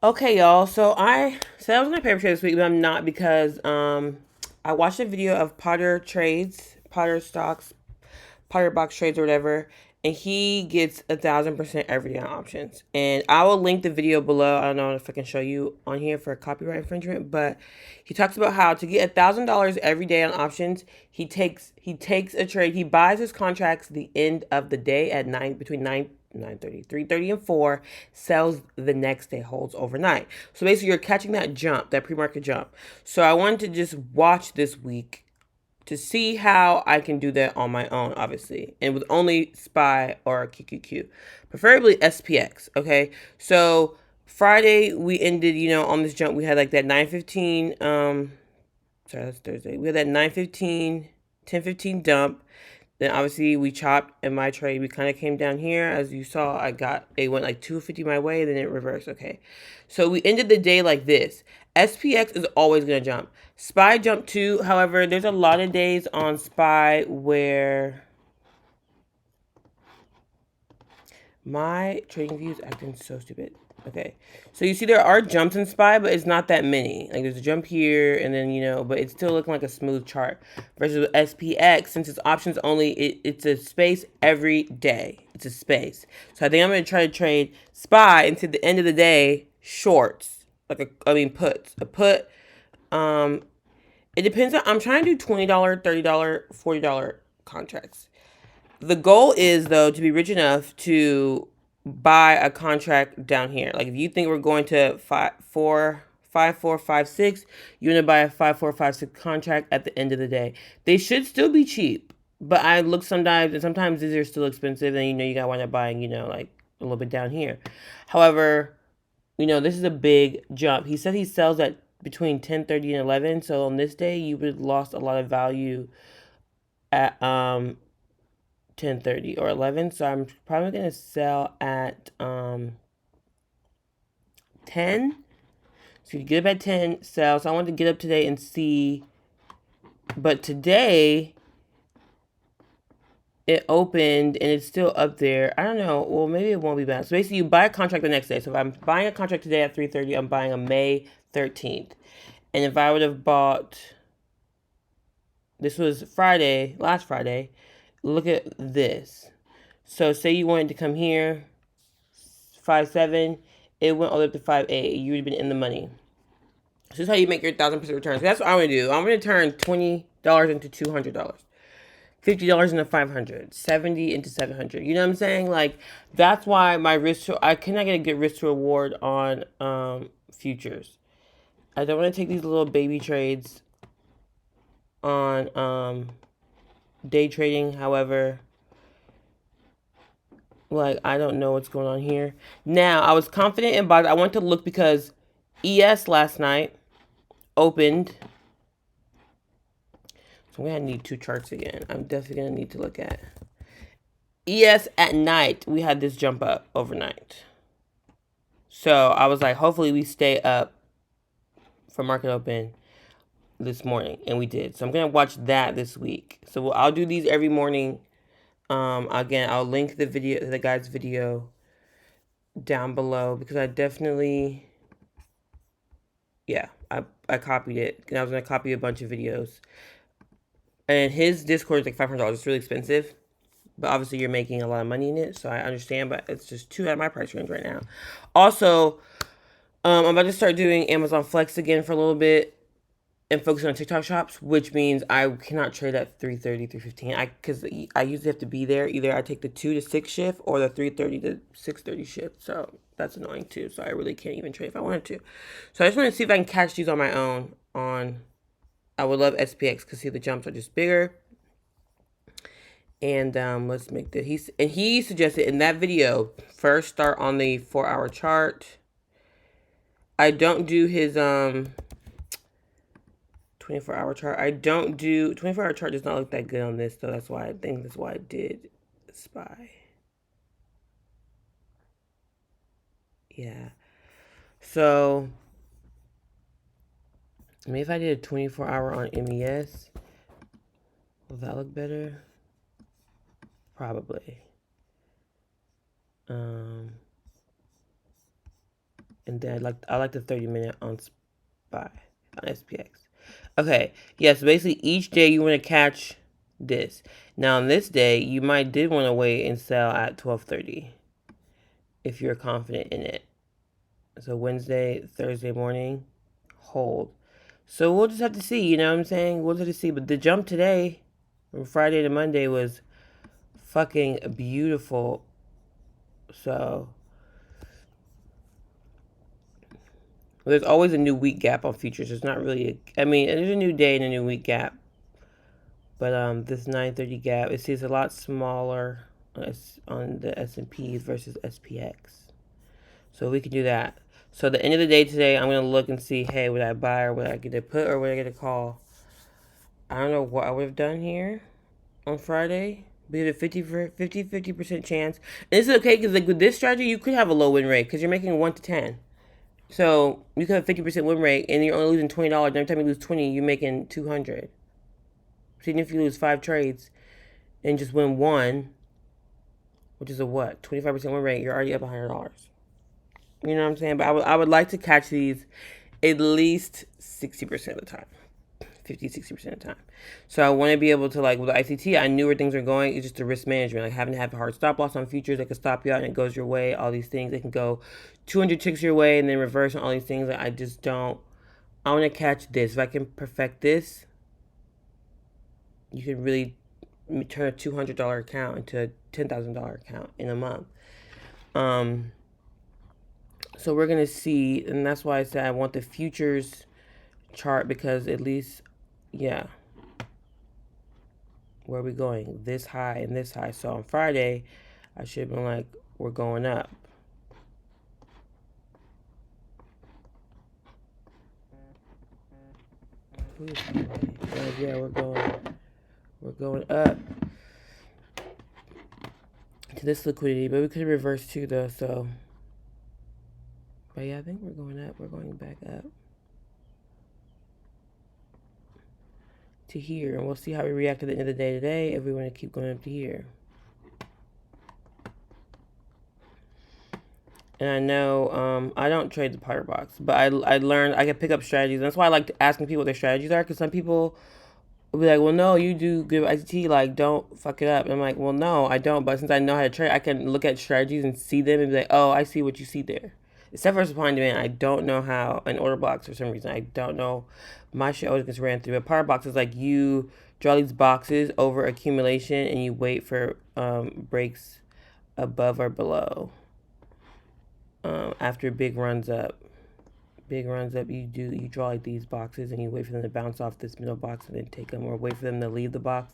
Okay, y'all. So I said I was gonna paper trade this week, but I'm not because I watched a video of Potter Trades, Potter Stocks, Potter Box Trades or whatever, and he gets 1,000% every day on options. And I will link the video below. I don't know if I can show you on here for copyright infringement, but he talks about how to get $1,000 every day on options. He takes a trade. He buys his contracts the end of the day at between 9:30, 3:30, and 4, sells the next day, holds overnight. So basically, you're catching that jump, that pre-market jump. So I wanted to just watch this week to see how I can do that on my own, obviously, and with only SPY or QQQ, preferably SPX. Okay, so Friday we ended, on this jump. We had like that 9:15. Sorry, that's Thursday. We had that 9:15, 10:15 dump. Then obviously we chopped in my trade. We kind of came down here. As you saw, it went like 250 my way, then it reversed. Okay. So we ended the day like this. SPX is always going to jump. SPY jumped too. However, there's a lot of days on SPY where my trading view is acting so stupid. Okay. So you see there are jumps in SPY, but it's not that many. Like there's a jump here and then, but it's still looking like a smooth chart. Versus with SPX, since it's options only, it's a space every day. It's a space. So I think I'm going to try to trade SPY until the end of the day shorts. Puts. A put, um, it depends on, I'm trying to do $20, $30, $40 contracts. The goal is though to be rich enough to buy a contract down here. Like if you think we're going to 5, 4, 5, 6, you're gonna buy a 5, 4, 5, 6 contract at the end of the day. They should still be cheap, but I look sometimes and sometimes these are still expensive, and you gotta wind up buying like a little bit down here. However, this is a big jump. He said he sells at between 10:30 and 11. So on this day, you would have lost a lot of value at 10:30 or 11. So I'm probably going to sell at 10. So you get up at 10, sell. So I want to get up today and see. But today it opened and it's still up there. I don't know. Well, maybe it won't be bad. So basically you buy a contract the next day. So if I'm buying a contract today at 3:30, I'm buying a May 13th. And if I would have bought, this was Friday, last Friday, look at this. So say you wanted to come here, 5.7, it went all the way up to 5.8. You would have been in the money. So this is how you make your 1,000% return. So that's what I'm gonna do. I'm gonna turn $20 into $200, $50 into 500, 70 into 700. You know what I'm saying? Like that's why my I cannot get a good risk to reward on futures. I don't want to take these little baby trades on day trading. However, like I don't know what's going on here. Now I was confident in buying. I went to look because ES last night opened. So we're gonna need two charts again. I'm definitely gonna need to look at ES at night. We had this jump up overnight. So I was like, hopefully we stay up for market open this morning, and we did. So I'm gonna watch that this week. So I'll do these every morning. Again, I'll link the guy's video down below because I definitely, yeah, I copied it and I was gonna copy a bunch of videos. And his Discord is like $500. It's really expensive, but obviously you're making a lot of money in it, so I understand. But it's just too out of my price range right now. Also, I'm about to start doing Amazon Flex again for a little bit and focusing on TikTok shops, which means I cannot trade at 3:30, 3:15. Because I usually have to be there. Either I take the 2 to 6 shift or the 3:30 to 6:30 shift. So that's annoying too. So I really can't even trade if I wanted to. So I just want to see if I can catch these on my own. I would love SPX because see the jumps are just bigger. And let's make the he suggested in that video first start on the 4-hour chart. I don't do his 24-hour chart. I don't do 24-hour chart does not look that good on this, so that's why I did SPY. Yeah. So maybe if I did a 24-hour on MES, will that look better? Probably. And then I like the 30-minute on SPY, on SPX. Okay, yeah, so basically each day you want to catch this. Now on this day, you might did want to wait and sell at 12:30 if you're confident in it. So Wednesday, Thursday morning, hold. So we'll just have to see, you know what I'm saying? We'll just have to see. But the jump today, from Friday to Monday, was fucking beautiful. So there's always a new week gap on futures. It's not really I mean, there's a new day and a new week gap. But this 930 gap, it seems a lot smaller on the S&Ps versus SPX. So we can do that. So at the end of the day today, I'm going to look and see, hey, would I buy or would I get a put or would I get a call? I don't know what I would have done here on Friday. We had a 50% chance. And this is okay because like with this strategy, you could have a low win rate because you're making 1 to 10. So you could have 50% win rate and you're only losing $20. Every time you lose 20, you're making 200. So even if you lose 5 trades and just win 1, which is a what? 25% win rate, you're already up $100. You know what I'm saying? But I would like to catch these at least 60% of the time. 50-60% of the time. So I want to be able to, like with the ICT, I knew where things are going. It's just the risk management, like having to have a hard stop loss on futures that can stop you out and it goes your way. All these things, they can go 200 ticks your way and then reverse and all these things. I just don't. I want to catch this. If I can perfect this, you can really turn a $200 account into a $10,000 account in a month. So we're gonna see, and that's why I said I want the futures chart because at least, yeah. Where are we going? This high and this high. So on Friday, I should have been like, we're going up. Yeah, we're going up to this liquidity, but we could reverse too though, so. But yeah, I think we're going up. We're going back up to here, and we'll see how we react at the end of the day today if we want to keep going up to here. And I know I don't trade the Potter Box, but I learned I can pick up strategies. And that's why I like asking people what their strategies are, because some people will be like, well, no, you do good ICT, like, don't fuck it up. And I'm like, well, no, I don't. But since I know how to trade, I can look at strategies and see them and be like, oh, I see what you see there. Except for supply and demand, I don't know how, an order box for some reason, I don't know. My shit always gets ran through. A Power Box is like you draw these boxes over accumulation and you wait for breaks above or below. After big runs up, you draw like these boxes and you wait for them to bounce off this middle box and then take them, or wait for them to leave the box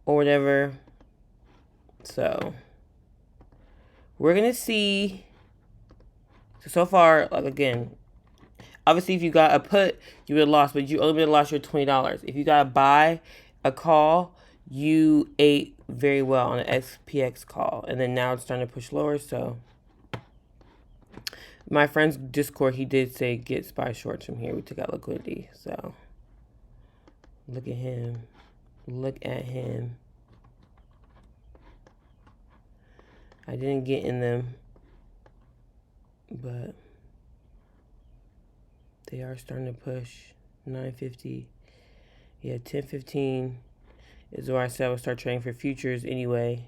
or whatever. So we're gonna see. So far, like again, obviously if you got a put, you would have lost, but you only would have lost your $20. If you got to buy a call, you ate very well on an SPX call, and then now it's starting to push lower. So my friend's Discord, he did say get SPY shorts from here. We took out liquidity. So look at him. Look at him. I didn't get in them, but they are starting to push. 950. Yeah, 1015 is where I said I would start trading for futures anyway.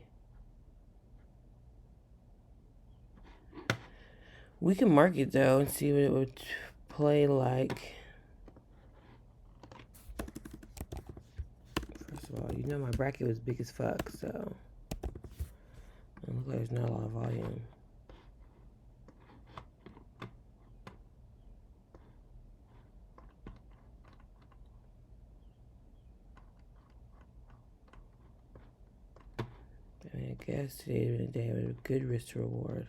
We can mark it though and see what it would play like. First of all, you know my bracket was big as fuck, so it looks like there's not a lot of volume. I mean, I guess today was a day with a good risk to reward.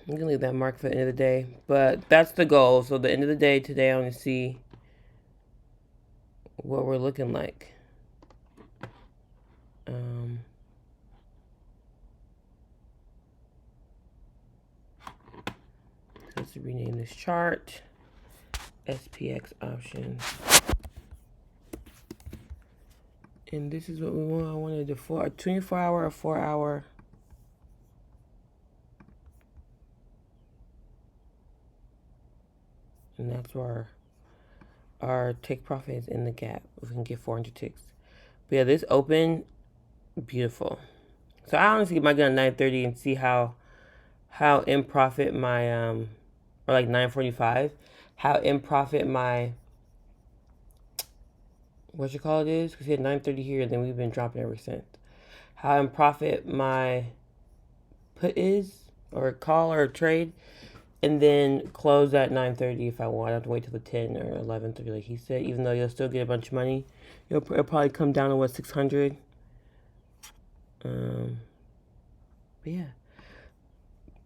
I'm gonna leave that mark for the end of the day, but that's the goal. So the end of the day today, I want to see what we're looking like. Let's rename this chart. SPX options. And this is what we want. I wanted a 24-hour, a 4-hour. And that's where our take profit is in the gap. If we can get 400 ticks. But yeah, this open, beautiful. So I honestly might get on 930 and see how in profit my or like 945, how in profit my what you call it is, because he had 930 here, and then we've been dropping ever since. How in profit my put is, or call or trade, and then close at 930 if I want. I have to wait till the 10 or 11:30 like he said. Even though you'll still get a bunch of money, it'll probably come down to what, 600. But yeah,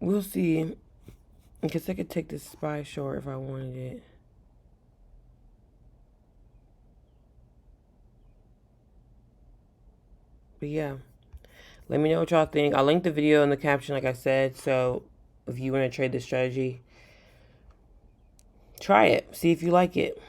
we'll see. I guess I could take this SPY short if I wanted it. But yeah, let me know what y'all think. I'll link the video in the caption, like I said. So if you want to trade this strategy, try it. See if you like it.